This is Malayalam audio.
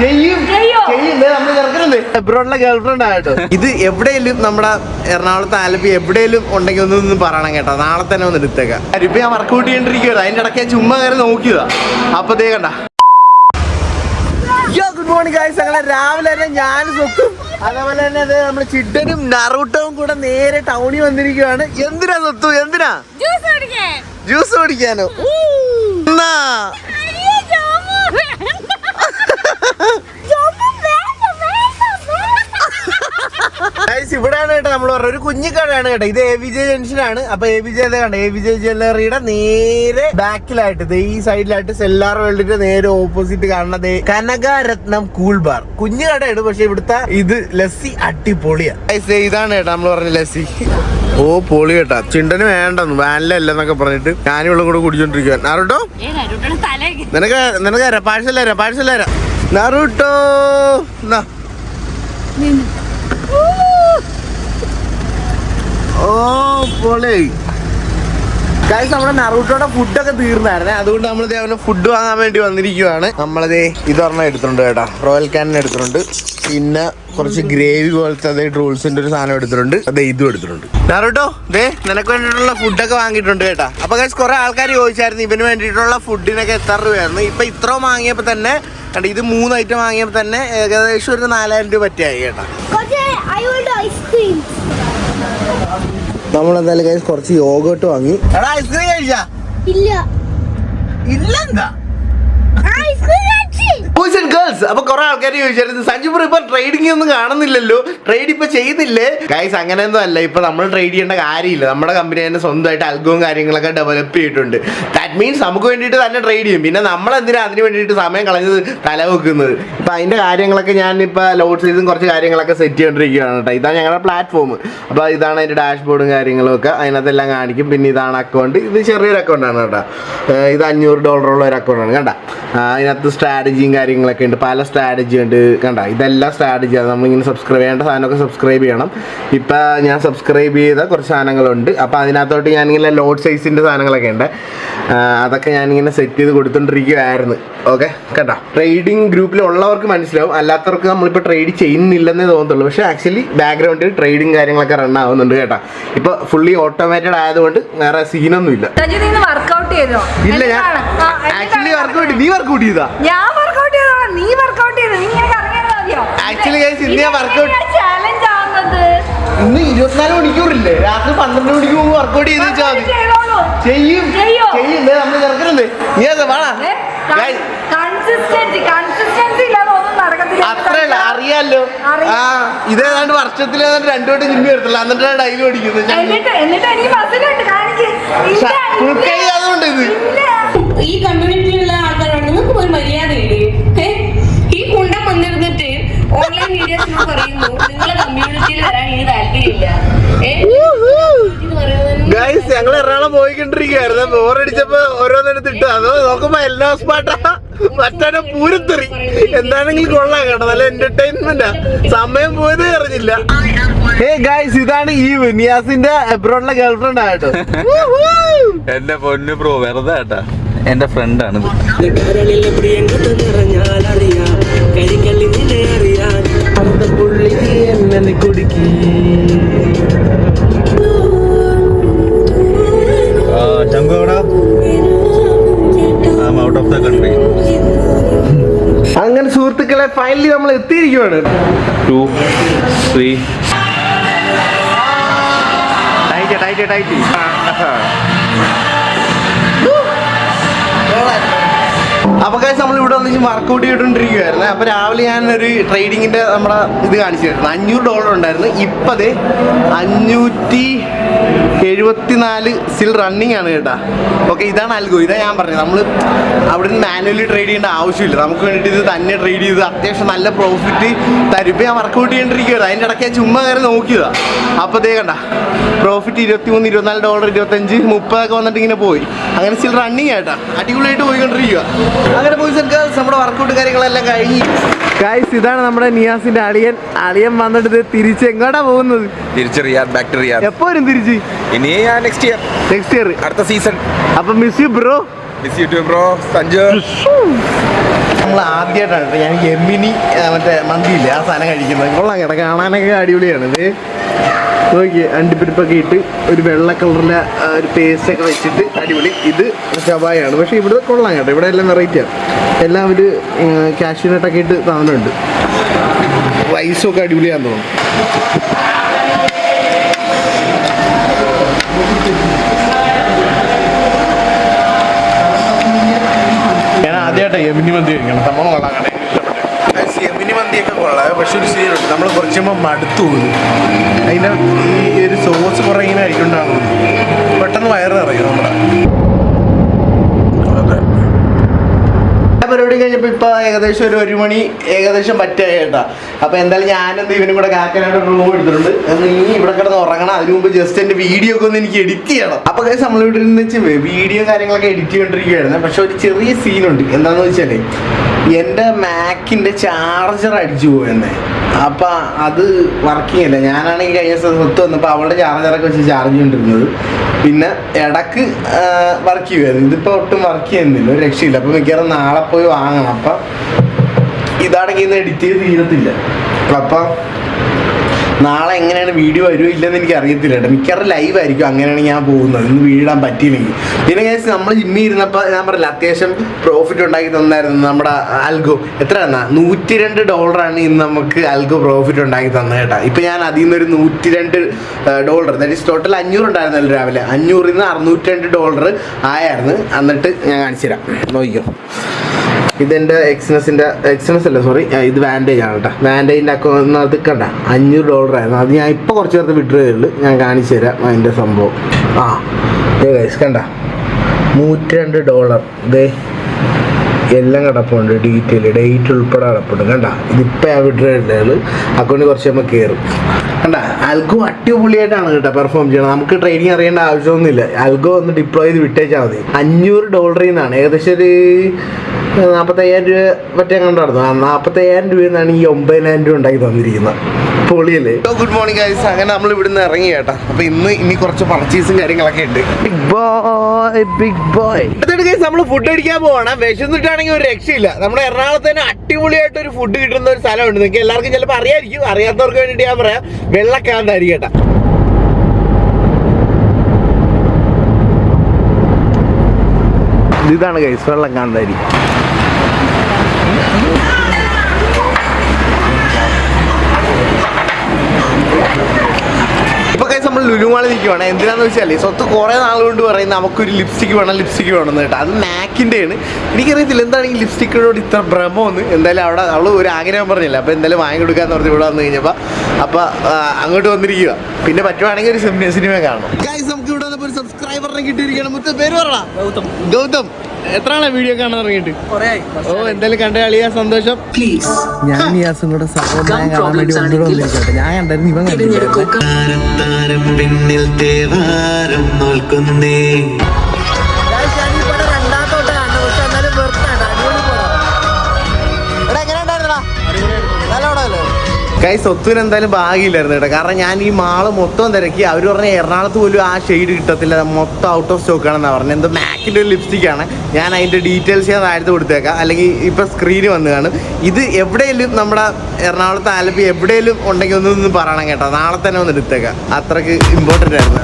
ചെയ്യും നമ്മൾ ചെറുക്കരുത് എബ്രോഡിലെ ഗേൾഫ്രണ്ട് ആയിട്ടോ. ഇത് എവിടെയെങ്കിലും നമ്മുടെ എറണാകുളത്ത് ആലപ്പി എവിടെയെങ്കിലും ഉണ്ടെങ്കിൽ ഒന്നും പറയണം കേട്ടോ. നാളെ തന്നെ ഒന്ന് എടുത്തേക്കാം. ഇപ്പൊ ഞാൻ വർക്കൗട്ട് ചെയ്യേണ്ടിരിക്കുവാ. അതിന്റെ ഇടയ്ക്ക് ഞാൻ ചുമ്മാ കയറി നോക്കിയതാ. അപ്പത്തേ കണ്ട. Good morning guys. അങ്ങനെ രാവിലെ തന്നെ ഞാൻ സ്വത്തും അതേപോലെ തന്നെ അത് നമ്മുടെ ചിട്ടനും നറൂട്ടവും കൂടെ നേരെ ടൗണിൽ വന്നിരിക്കുകയാണ്. എന്തിനാ സ്വത്തു? എന്തിനാ? ജ്യൂസ് കുടിക്കാനോ? എന്നാ ഇവിടെയാണ് കേട്ടോ നമ്മൾ പറഞ്ഞ ഒരു കുഞ്ഞിക്കടയാണ് കേട്ടോ. ഇത് AVJ ജംഗ്ഷനാണ്. അപ്പൊ AVJ കണ്ട AVJ ജ്വല്ലറിയുടെ നേരെ ബാക്കിലായിട്ട് ഈ സൈഡിലായിട്ട് സെല്ലാർ വേൾഡിന്റെ നേരെ ഓപ്പോസിറ്റ് കാണുന്നത് കനകരത്നം കൂൾ ബാർ. കുഞ്ഞു കടയാണ്, പക്ഷെ ഇവിടുത്തെ ഇത് ലസ്സി അടിപൊളിയാ. ഇതാണ് കേട്ടോ നമ്മൾ പറഞ്ഞ ലസ്സി. ഓ പൊളി കേട്ടാ. ചിണ്ടന് വേണ്ടെന്ന് വാനിലല്ലെന്നൊക്കെ പറഞ്ഞിട്ട് ഞാനിവിടെ കൂടെ കുടിച്ചോണ്ടിരിക്കുക. നാറൂട്ടോ നിനക്ക് തരാം, പാഴ്സൽ തരാം. നാറൂട്ടോ ഓ പൊളി. ഗൈസ് നമ്മുടെ നറൂട്ടോടെ ഫുഡൊക്കെ തീർന്നായിരുന്നേ. അതുകൊണ്ട് നമ്മളിത് അവന് ഫുഡ് വാങ്ങാൻ വേണ്ടി വന്നിരിക്കുവാണ്. നമ്മളതേ ഇതൊരെണ്ണം എടുത്തിട്ടുണ്ട് കേട്ടോ. റോയൽ കാനൻ എടുത്തിട്ടുണ്ട്. പിന്നെ കുറച്ച് ഗ്രേവി പോലത്തെ അതേ റൂൾസിന്റെ ഒരു സാധനം എടുത്തിട്ടുണ്ട്. അതേ ഇതും എടുത്തിട്ടുണ്ട്. നറൂട്ടോ ദേ നിനക്ക് വേണ്ടിയിട്ടുള്ള ഫുഡൊക്കെ വാങ്ങിയിട്ടുണ്ട് കേട്ടോ. അപ്പൊ ഗൈസ് കുറെ ആൾക്കാർ ചോദിച്ചായിരുന്നു ഇവന് വേണ്ടിയിട്ടുള്ള ഫുഡിനൊക്കെ എത്ര രൂപയായിരുന്നു. ഇപ്പൊ ഇത്രയും വാങ്ങിയപ്പോ തന്നെ കണ്ട ഇത് 3 ഐറ്റം വാങ്ങിയപ്പോ തന്നെ ഏകദേശം ഒരു 4000 രൂപ പറ്റിയായി കേട്ടോ. നമ്മളെന്തായാലും ഗൈസ് കുറച്ച് യോഗട്ട് വാങ്ങി. എടാ ഐസ്ക്രീം കഴിച്ചാ? ഇല്ലെന്താ ബോയ്സ് ആൻഡ് ഗേൾസ്. അപ്പൊ കുറെ ആൾക്കാർ ചോദിച്ചായിരുന്നു സഞ്ജു ബ്രോ ഇപ്പൊ ട്രേഡിംഗ് ഒന്നും കാണുന്നില്ലല്ലോ, ട്രേഡ് ഇപ്പൊ ചെയ്യുന്നില്ലേ? ഗൈസ് അങ്ങനെയൊന്നും അല്ല. ഇപ്പൊ നമ്മൾ ട്രേഡ് ചെയ്യേണ്ട കാര്യമില്ല. നമ്മുടെ കമ്പനി തന്നെ സ്വന്തമായിട്ട് അൽഗവും കാര്യങ്ങളൊക്കെ ഡെവലപ്പ് ചെയ്തിട്ടുണ്ട്. ദാറ്റ് മീൻസ് നമുക്ക് വേണ്ടിയിട്ട് തന്നെ ട്രേഡ് ചെയ്യും. പിന്നെ നമ്മളെന്തിനാ അതിന് വേണ്ടിയിട്ട് സമയം കളഞ്ഞത് തല വെക്കുന്നത്? ഇപ്പൊ അതിന്റെ കാര്യങ്ങളൊക്കെ ഞാനിപ്പോ ലോഡ് സൈസും കുറച്ച് കാര്യങ്ങളൊക്കെ സെറ്റ് ചെയ്തോണ്ടിരിക്കുകയാണ് കേട്ടോ. ഇതാണ് ഞങ്ങളുടെ പ്ലാറ്റ്ഫോം. അപ്പൊ ഇതാണ് അതിന്റെ ഡാഷ്ബോർഡും കാര്യങ്ങളും ഒക്കെ അതിനകത്തെല്ലാം കാണിക്കും. പിന്നെ ഇതാണ് അക്കൗണ്ട്. ഇത് ചെറിയൊരു അക്കൗണ്ടാണ് കേട്ടോ. ഇത് $500 ഒരു അക്കൗണ്ടാണ് കണ്ട. അതിനകത്ത് സ്ട്രാറ്റജിയും കാര്യങ്ങളൊക്കെ ഉണ്ട്. പല സ്ട്രാറ്റജി ഉണ്ട് കണ്ട. ഇതെല്ലാം സ്ട്രാറ്റജിയാണ്. നമ്മളിങ്ങനെ സബ്സ്ക്രൈബ് ചെയ്യേണ്ട സാധനമൊക്കെ സബ്സ്ക്രൈബ് ചെയ്യണം. ഇപ്പം ഞാൻ സബ്സ്ക്രൈബ് ചെയ്ത കുറച്ച് സാധനങ്ങളുണ്ട്. അപ്പോൾ അതിനകത്തോട്ട് ഞാനിങ്ങനെ ലോഡ് സൈസിൻ്റെ സാധനങ്ങളൊക്കെ ഉണ്ട്. അതൊക്കെ ഞാനിങ്ങനെ സെറ്റ് ചെയ്ത് കൊടുത്തോണ്ടിരിക്കുകയായിരുന്നു. ഓക്കെ കേട്ടോ. ട്രേഡിങ് ഗ്രൂപ്പിലുള്ളവർക്ക് മനസ്സിലാവും, അല്ലാത്തവർക്ക് നമ്മളിപ്പോൾ ട്രേഡ് ചെയ്യുന്നില്ലെന്നേ തോന്നത്തുള്ളൂ. പക്ഷേ ആക്ച്വലി ബാക്ക്ഗ്രൗണ്ടിൽ ട്രേഡിങ് കാര്യങ്ങളൊക്കെ റൺ ആവുന്നുണ്ട് കേട്ടോ. ഇപ്പോൾ ഫുള്ളി ഓട്ടോമാറ്റഡ് ആയതുകൊണ്ട് വേറെ സീനൊന്നും ഇല്ല. ഇല്ല ഞാൻ ആക്ച്വലി വർക്കൗട്ട്. നീ വർക്കൗട്ട് ചെയ്താ? ആക്ച്വലി ഗൈസ് ഇന്ന് ഞാൻ വർക്കൗട്ട് ഇന്ന് 24 മണിക്കൂറില്ലേ, രാത്രി 12 മണിക്ക് മുമ്പ് വർക്കൗട്ട് ചെയ്ത് വെച്ചാൽ മതി. ചെയ്യും നമ്മൾ ചെറുക്കരുത്. നീ വേണ അത്രയല്ല അറിയാലോ. ഇതേതാണ്ട് വർഷത്തിൽ 2 വട്ടം ജിമ്മി വരത്തില്ല. എന്നിട്ടാണ് ഡൈലി ഓടിക്കുന്നത്. അതുകൊണ്ട് ഇത് ഈ കമ്മ്യൂണിറ്റിയിലുള്ള ആൾക്കാരാണ്. നിങ്ങൾക്ക് ഒരു മര്യാദയില്ലേ? ഈ കുണ്ടം വന്നിരുന്നിട്ട് ഓൺലൈൻ വീഡിയോസ് പറയുന്നു നിങ്ങളെ കമ്മ്യൂണിറ്റിയിൽ വരാൻ എനിക്ക് താല്പര്യമില്ല. ഗൈസ് ഞങ്ങൾ എറണാകുളം പോയിക്കൊണ്ടിരിക്കുകയായിരുന്നു. ബോറടിച്ചപ്പോ ഓരോന്നെടുത്തിട്ട് അതോ നോക്കുമ്പോ എല്ലാ സ്പാട്ടാ മറ്റേ പൂരത്തെറി. എന്താണെങ്കിലും കൊള്ളാം കേട്ടോ. നല്ല എന്റർടൈൻമെന്റാ. സമയം പോയത് അറിഞ്ഞില്ല. ഹേ ഗൈസ് ഇതാണ് ഈ നിയാസിന്റെ എബ്രോഡിലെ ഗേൾഫ്രണ്ട് ആയിട്ടോ. എന്റെ പൊന്നു ബ്രോ വെറുതെ കേട്ടാ. എന്റെ ഫ്രണ്ടാണ്. അങ്ങനെ സുഹൃത്തുക്കളെ ഫൈനലി നമ്മൾ എത്തിയിരിക്കുവാണ്. 2 3 ടൈറ്റ് അപ്പൊ ഗൈസ് നമ്മൾ ഇവിടെ വന്നിട്ട് വർക്കൗട്ട് ചെയ്തോണ്ടിരിക്കുവായിരുന്നു. അപ്പൊ രാവിലെ ഞാനൊരു ട്രേഡിങ്ങിന്റെ നമ്മുടെ ഇത് കാണിച്ചിരുന്നു. $500 ഉണ്ടായിരുന്നു. ഇപ്പത് 574 സ്റ്റിൽ റണ്ണിങ് ആണ് കേട്ടാ. ഓക്കെ ഇതാണ് അൽഗോ. ഇതാ ഞാൻ പറഞ്ഞത്. നമ്മൾ അവിടെ നിന്ന് മാനുവലി ട്രേഡ് ചെയ്യേണ്ട ആവശ്യമില്ല. നമുക്ക് വേണ്ടിയിട്ട് ഇത് തന്നെ ട്രേഡ് ചെയ്ത് അത്യാവശ്യം നല്ല പ്രോഫിറ്റ് തരും. ഇപ്പം ഞാൻ വർക്കൗട്ട് ചെയ്തോണ്ടിരിക്കുകയാണ്. അതിൻ്റെ ഇടയ്ക്ക് ഞാൻ ചുമ്മാ കയറി നോക്കിയതാ. അപ്പത്തേ കണ്ട പ്രോഫിറ്റ് $23, $24, $25, $30 വന്നിട്ട് ഇങ്ങനെ പോയി. അങ്ങനെ സ്റ്റിൽ റണ്ണിങ് ആയിട്ടാ. അടിപൊളിയായിട്ട് പോയിക്കൊണ്ടിരിക്കുക. അങ്ങനെ ബോയ്സ് ആൻഡ് ഗേൾസ് നമ്മുടെ വർക്കൗട്ട് കാര്യങ്ങളെല്ലാം കഴിഞ്ഞ് ഗൈസ് ഇതാണ് നമ്മുടെ നിയാസിന്റെ അളിയൻ വന്നിട്ട് തിരിച്ച് എങ്ങോട്ടാ പോകുന്നത്? തിരിച്ച് റിയാദ്, ബാക്ക് ടു റിയാദ്. എപ്പോ വരും തിരിച്ച്? ഇനി നെക്സ്റ്റ് ഇയർ അടുത്ത സീസൺ. അപ്പൊ miss you bro. Miss you too bro. Sanju നമ്മൾ ആദ്യമായിട്ടാണ് കേട്ടോ ഞാൻ എമ്മിനി മറ്റേ മന്തിയില്ലേ ആ സാധനം കഴിക്കുന്നത്. കൊള്ളാം കേട്ടോ, കാണാനൊക്കെ അടിപൊളിയാണ്. ഇത് നോക്കി അണ്ടിപ്പരിപ്പൊക്കെ ഇട്ട് ഒരു വെള്ള കളറിലെ ഒരു പേസ്റ്റൊക്കെ വെച്ചിട്ട് അടിപൊളി. ഇത് ഷവായാണ്, പക്ഷേ ഇവിടെ കൊള്ളാം കേട്ടോ, ഇവിടെ എല്ലാം വെറൈറ്റിയാണ്. എല്ലാം ഒരു കാഷ്യൂനട്ടൊക്കെ ഇട്ട് സാധനമുണ്ട്. റൈസൊക്കെ അടിപൊളിയാന്ന് തോന്നുന്നു. ഞാൻ ആദ്യമായിട്ടാണ് യെമിനി മന്തി കഴിക്കണം. നമ്മൾ കൊള്ളാം കടയിൽ ഇഷ്ടപ്പെട്ടു. യെമിനി മന്തിയൊക്കെ കൊള്ളാം, പക്ഷെ ഒരു സീനുണ്ട്, നമ്മൾ കുറച്ച് കഴിയുമ്പോൾ മടുത്തു പോകുന്നു. അതിൻ്റെ ഈ ഒരു സോസ് കുറേ ഇങ്ങനെ ആയിക്കൊണ്ടാണ് പെട്ടെന്ന് വയറ് നിറയും നമ്മുടെ. പരിപാടി കഴിഞ്ഞപ്പോൾ ഇപ്പോൾ ഏകദേശം ഒരു 1 മണി ഏകദേശം പറ്റായി കേട്ടോ. അപ്പോൾ എന്തായാലും ഞാനെന്ത് ഇവനും കൂടെ കാക്കനായിട്ട് റൂം എടുത്തിട്ടുണ്ട്. ഇനി ഇവിടെ കിടന്ന് ഉറങ്ങണം. അതിന് മുമ്പ് ജസ്റ്റ് എൻ്റെ വീഡിയോ ഒക്കെ ഒന്ന് എനിക്ക് എഡിറ്റ് ചെയ്യണം. അപ്പോൾ കാര്യം നമ്മളിവിടെ നിന്ന് വെച്ച് വീഡിയോ കാര്യങ്ങളൊക്കെ എഡിറ്റ് ചെയ്തുകൊണ്ടിരിക്കുകയായിരുന്നു. പക്ഷെ ഒരു ചെറിയ സീനുണ്ട്. എന്താണെന്ന് വെച്ചാൽ എൻ്റെ മാക്കിൻ്റെ ചാർജർ അടിച്ചു പോയെന്നേ. അപ്പം അത് വർക്കിംഗ് അല്ല. ഞാനാണെങ്കിൽ കഴിഞ്ഞ സ്വത്ത് വന്നപ്പോൾ അവളുടെ ചാർജറൊക്കെ വെച്ച് ചാർജ് ചെയ്തുകൊണ്ടിരുന്നത്. പിന്നെ ഇടക്ക് വർക്ക് ചെയ്യുമായിരുന്നു. ഇതിപ്പോൾ ഒട്ടും വർക്ക് ചെയ്യുന്നില്ല, ഒരു രക്ഷയില്ല. അപ്പോൾ മിക്കവാറും നാളെ പോയി വാങ്ങണം. അപ്പം ഇതാണെങ്കിൽ ഇന്ന് എഡിറ്റ് ചെയ്ത് തീരത്തില്ല. അപ്പം നാളെ എങ്ങനെയാണ് വീഡിയോ വരുമോ ഇല്ലെന്ന് എനിക്ക് അറിയത്തില്ല കേട്ടോ. മിക്കവാറും ലൈവ് ആയിരിക്കും അങ്ങനെയാണ് ഞാൻ പോകുന്നത്, ഇന്ന് വീടാൻ പറ്റിയില്ലെങ്കിൽ. പിന്നെ കേസ് നമ്മൾ ജിമ്മിൽ ഇരുന്നപ്പോൾ ഞാൻ പറഞ്ഞില്ല അത്യാവശ്യം പ്രോഫിറ്റ് ഉണ്ടാക്കി തന്നായിരുന്നു നമ്മുടെ അൽഗോ. എത്രയാണ് $102 ഇന്ന് നമുക്ക് അൽഗോ പ്രോഫിറ്റ് ഉണ്ടാക്കി തന്നെ കേട്ടോ. ഇപ്പം ഞാൻ അതിൽ നിന്നൊരു $102 ദാറ്റ് ഈസ് ടോട്ടൽ 500 ഉണ്ടായിരുന്നല്ലോ രാവിലെ. 500 നിന്ന് $602 ആയായിരുന്നു. എന്നിട്ട് ഞാൻ കാണിച്ചു തരാം, നോക്കിക്കോ. ഇതെൻ്റെ എക്സിനസ് അല്ല സോറി, ഇത് വാൻറ്റേജ് ആണ് കേട്ടോ. വാൻറ്റേജിൻ്റെ അക്കൗണ്ട് കണ്ട $500 ആയിരുന്നു. അത് ഞാൻ ഇപ്പോൾ കുറച്ച് നേരത്തെ വിഡ്രോ ചെയ്തുള്ളൂ. ഞാൻ കാണിച്ചു തരാം അതിൻ്റെ സംഭവം. ഗൈസ് കണ്ട $102 ഇതേ എല്ലാം കിടപ്പുണ്ട്, ഡേറ്റ് ഉൾപ്പെടെ കിടപ്പുണ്ട്. കണ്ട ഇതിപ്പോൾ ഞാൻ വിഡ്രോ ചെയ്തത് അക്കൗണ്ടിൽ കുറച്ച് നമ്മൾ കയറും. കണ്ട അൽഗോ അടിപൊളിയായിട്ടാണ് കേട്ടോ പെർഫോം ചെയ്യണം. നമുക്ക് ട്രെയിനിങ് അറിയേണ്ട ആവശ്യമൊന്നുമില്ല. അൽഗോ ഒന്ന് ഡിപ്ലോയ് ചെയ്ത് വിട്ടേച്ചാൽ മതി. $500 നിന്നാണ് ഏകദേശം ഒരു 45,000 രൂപ മറ്റേ കണ്ടായിരുന്നു. 45,000 രൂപയിൽ നിന്നാണ് ഈ 9,000 രൂപ ഉണ്ടാക്കി തന്നിരിക്കുന്നത്. പൊളിയല്ലേ. Good morning guys. അങ്ങനെ നമ്മൾ ഇവിടുന്ന് ഇറങ്ങി കേട്ടോ. അപ്പൊ ഇനി കുറച്ച് പർച്ചേസും കാര്യങ്ങളൊക്കെ ഉണ്ട്. ബിഗ് ബോയ് എന്നിട്ട് ഗൈസ് നമ്മൾ ഫുഡ് അടിക്കാൻ പോവാണ്. വിശന്നിട്ടാണെങ്കിൽ ഒരു രക്ഷയില്ല. നമ്മുടെ എറണാകുളത്ത് തന്നെ അടിപൊളിയായിട്ട് ഒരു ഫുഡ് കിട്ടുന്ന ഒരു സ്ഥലമുണ്ട്. നിങ്ങൾക്ക് എല്ലാവർക്കും ചിലപ്പോൾ അറിയായിരിക്കും. അറിയാത്തവർക്ക് വേണ്ടിയിട്ട് ഞാൻ പറയാം, വെള്ളക്കാന്താരി കേട്ടോ. ഇതാണ് ഗൈസ് വെള്ളക്കാന്താരി. ഇപ്പൊ ഗൈസ് നമ്മൾ ലുലുമാളിൽ നിൽക്കുവാണ്. എന്തിനാന്ന് വെച്ചാൽ സ്വത്ത് കുറേ നാളുകൊണ്ട് പറയും നമുക്കൊരു ലിപ്സ്റ്റിക്ക് വേണം കേട്ടോ. അത് മാക്കിൻ്റെയാണ്. എനിക്കറിയത്തില്ല എന്താണ് ഈ ലിപ്സ്റ്റിക്കിനോട് ഇത്ര ഭ്രമമെന്ന്. എന്തായാലും അവൾ ഒരു ആഗ്രഹം പറഞ്ഞില്ല. അപ്പോൾ എന്തായാലും വാങ്ങി കൊടുക്കാന്ന് പറഞ്ഞ് ഇവിടെ വന്നു കഴിഞ്ഞപ്പോൾ അപ്പോൾ അങ്ങോട്ട് വന്നിരിക്കുക. പിന്നെ പറ്റുവാണെങ്കിൽ ഒരു സിനിമ കാണണം. ഗൈസ് നമുക്ക് ഇവിടെ വന്നപ്പോൾ ഒരു സബ്സ്ക്രൈബറിനെ കിട്ടിയിരിക്കണം. മുത്ത പേര് പറ. ഗൗതം. എത്രയാണ് വീഡിയോ കാണാൻ തുടങ്ങിയിട്ട്? ഓ എന്തായാലും കണ്ട കളിയാ സന്തോഷം. ഞാൻ യാസും കൂടെ സഹോദരനെ കാണാൻ വേണ്ടി കൊണ്ടുവന്നിരിക്കട്ടെ. ഞാൻ കണ്ടായിരുന്നു, ഇവൻ ഗൈസ് ഒത്തൂന് എന്തായാലും ഭാഗ്യമില്ലായിരുന്നു കേട്ടോ. കാരണം ഞാൻ ഈ മാള് മൊത്തം തിരക്കി. അവർ പറഞ്ഞ എറണാകുളത്ത് പോലും ആ ഷെയ്ഡ് കിട്ടത്തില്ല, മൊത്തം ഔട്ട് ഓഫ് സ്റ്റോക്ക് ആണെന്നാണ് പറഞ്ഞത്. എന്തോ മാക്കിൻ്റെ ഒരു ലിപ്സ്റ്റിക്കാണ്. ഞാൻ അതിൻ്റെ ഡീറ്റെയിൽസ് ഞാൻ താഴത്ത് കൊടുത്തേക്കാം, അല്ലെങ്കിൽ ഇപ്പം സ്ക്രീന് വന്ന് കാണും. ഇത് എവിടെയെങ്കിലും നമ്മുടെ എറണാകുളത്ത് ആലപ്പി എവിടെയെങ്കിലും ഉണ്ടെങ്കിൽ ഒന്നും പറയണം കേട്ടോ. നാളെ തന്നെ ഒന്ന് എടുത്തേക്കാം, അത്രയ്ക്ക് ഇമ്പോർട്ടൻ്റ് ആയിരുന്നു.